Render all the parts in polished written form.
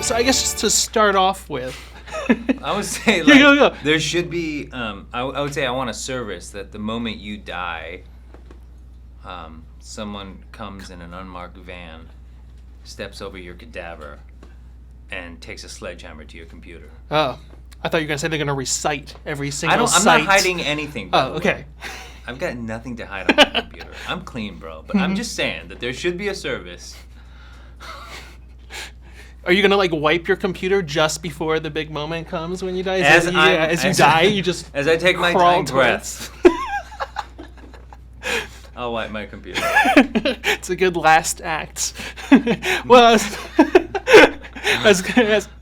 So I guess just to start off with, I would say there should be. I would say I want a service that the moment you die, someone comes in an unmarked van, steps over your cadaver, and takes a sledgehammer to your computer. Oh, I thought you were gonna say they're gonna recite every single I'm site. not hiding anything. Oh, okay. I've got nothing to hide on my computer. I'm clean, bro. But I'm just saying that there should be a service. Are you gonna like wipe your computer just before the big moment comes when you die? As you die, you just as I take my crawl dying breaths, I'll wipe my computer. It's a good last act. Well,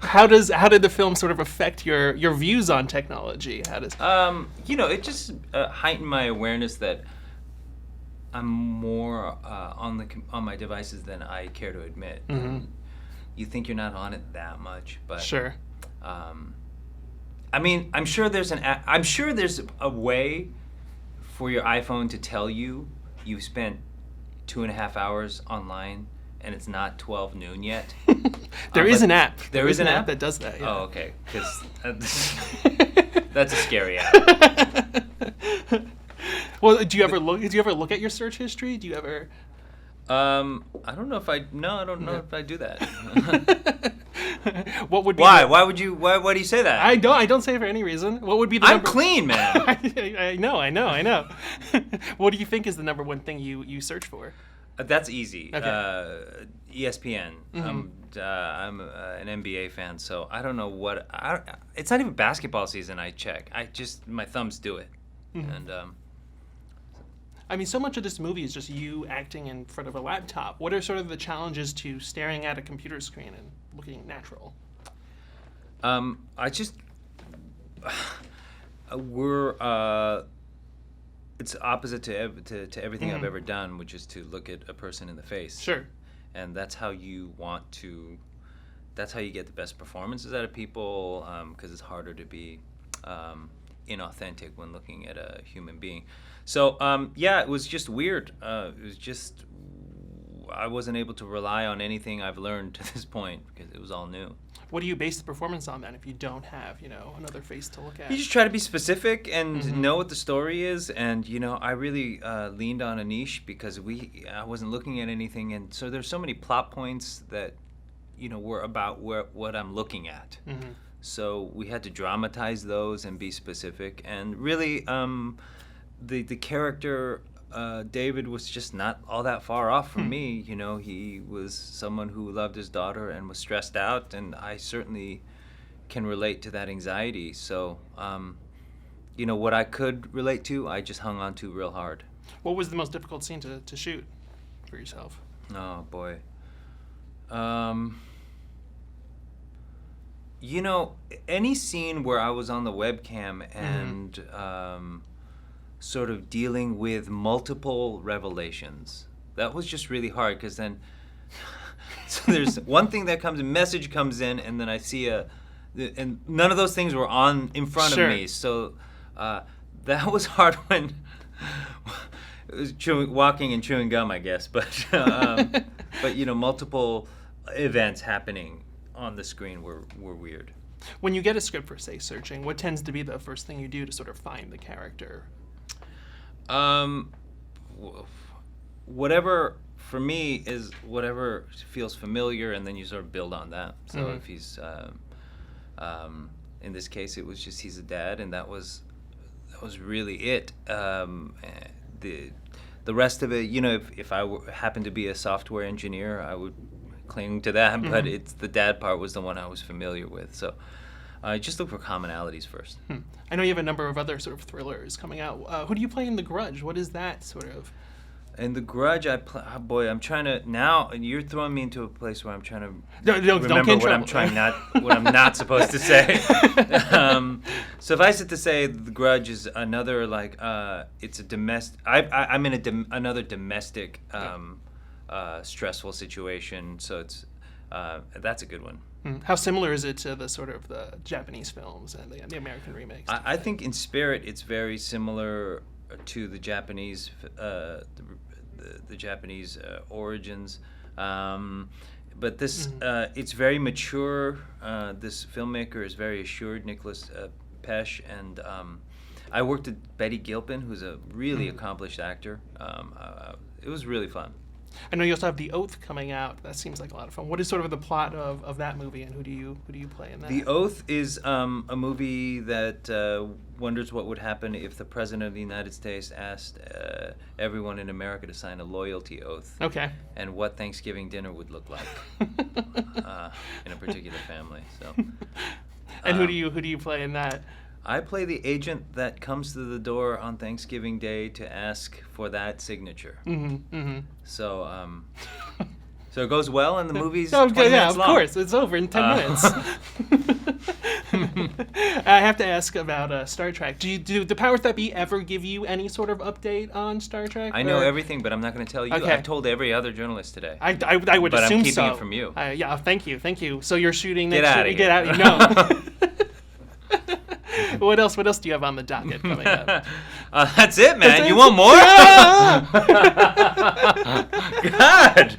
how did the film sort of affect your views on technology? How does it just heightened my awareness that I'm more on my devices than I care to admit. Mm-hmm. You think you're not on it that much, but sure. I mean, I'm sure there's a way for your iPhone to tell you you've spent 2.5 hours online and it's not 12 noon yet. There is an app. There is an app that does that. Yeah. Oh, okay. Because that's a scary app. Well, do you ever look at your search history? Do you ever? I don't know if I do that. What would be why? Why would you? Why do you say that? I don't say it for any reason. What would be the I'm number? clean, man. I know. What do you think is the number one thing you search for? That's easy. Okay. ESPN. Mm-hmm. I'm an NBA fan, so I don't know what. It's not even basketball season. I check. My thumbs do it, Mm-hmm. and I mean, so much of this movie is just you acting in front of a laptop. What are sort of the challenges to staring at a computer screen and looking natural? It's opposite to everything Mm-hmm. I've ever done, which is to look at a person in the face. Sure. And that's how you get the best performances out of people, because it's harder to be inauthentic when looking at a human being. So it was just weird. I wasn't able to rely on anything I've learned to this point because it was all new. What do you base the performance on then if you don't have, another face to look at? You just try to be specific and Mm-hmm. know what the story is. And, I really leaned on a niche because I wasn't looking at anything. And so there's so many plot points that, were about what I'm looking at. Mm-hmm. So we had to dramatize those and be specific. And really, the character, David, was just not all that far off from me. He was someone who loved his daughter and was stressed out, and I certainly can relate to that anxiety. So, what I could relate to, I just hung on to real hard. What was the most difficult scene to shoot for yourself? Oh, boy. Any scene where I was on the webcam and sort of dealing with multiple revelations, that was just really hard because then so there's one thing that comes, a message comes in, and then I see and none of those things were on in front Sure. of me. So that was hard when it was walking and chewing gum, I guess. But multiple events happening on the screen were weird. When you get a script for, say, searching, what tends to be the first thing you do to sort of find the character? Whatever, for me, is whatever feels familiar, and then you sort of build on that. So Mm-hmm. if he's, in this case, it was just he's a dad, and that was really it. The rest of it, if I happened to be a software engineer, I would cling to that, but it's the dad part was the one I was familiar with. So I just look for commonalities first. I know you have a number of other sort of thrillers coming out. Who do you play in The Grudge? What is that sort of? In The Grudge, I'm trying to now. You're throwing me into a place where I'm trying to Don't remember what I'm not supposed to say. Suffice it to say, The Grudge is another it's a domestic. I'm in another domestic stressful situation. So it's that's a good one. How similar is it to the sort of the Japanese films and the American remakes? I think in spirit it's very similar to the Japanese the Japanese origins, but this it's very mature. This filmmaker is very assured, Nicholas Pesh, and I worked with Betty Gilpin, who's a really accomplished actor. It was really fun. I know you also have The Oath coming out. That seems like a lot of fun. What is sort of the plot of that movie, and who do you play in that? The Oath is a movie that wonders what would happen if the President of the United States asked everyone in America to sign a loyalty oath. Okay. And what Thanksgiving dinner would look like in a particular family. So. And who do you play in that? I play the agent that comes to the door on Thanksgiving Day to ask for that signature. So, so it goes well, and the movie's 20 minutes of long. Course, it's over in 10 minutes. I have to ask about Star Trek. Do the powers that be ever give you any sort of update on Star Trek? I know everything, but I'm not going to tell you. Okay. I've told every other journalist today. I would but assume I'm keeping so. it from you. Yeah, thank you. So you're shooting Get next out year. of Get here. out. No. What else do you have on the docket coming up? That's it, man. You want more? God.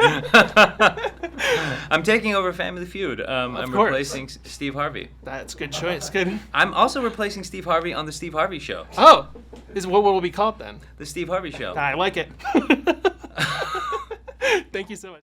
I'm taking over Family Feud. I'm course. replacing Steve Harvey. That's a good choice. Good. I'm also replacing Steve Harvey on the Steve Harvey Show. Oh, what will it be called then? The Steve Harvey Show. I like it. Thank you so much.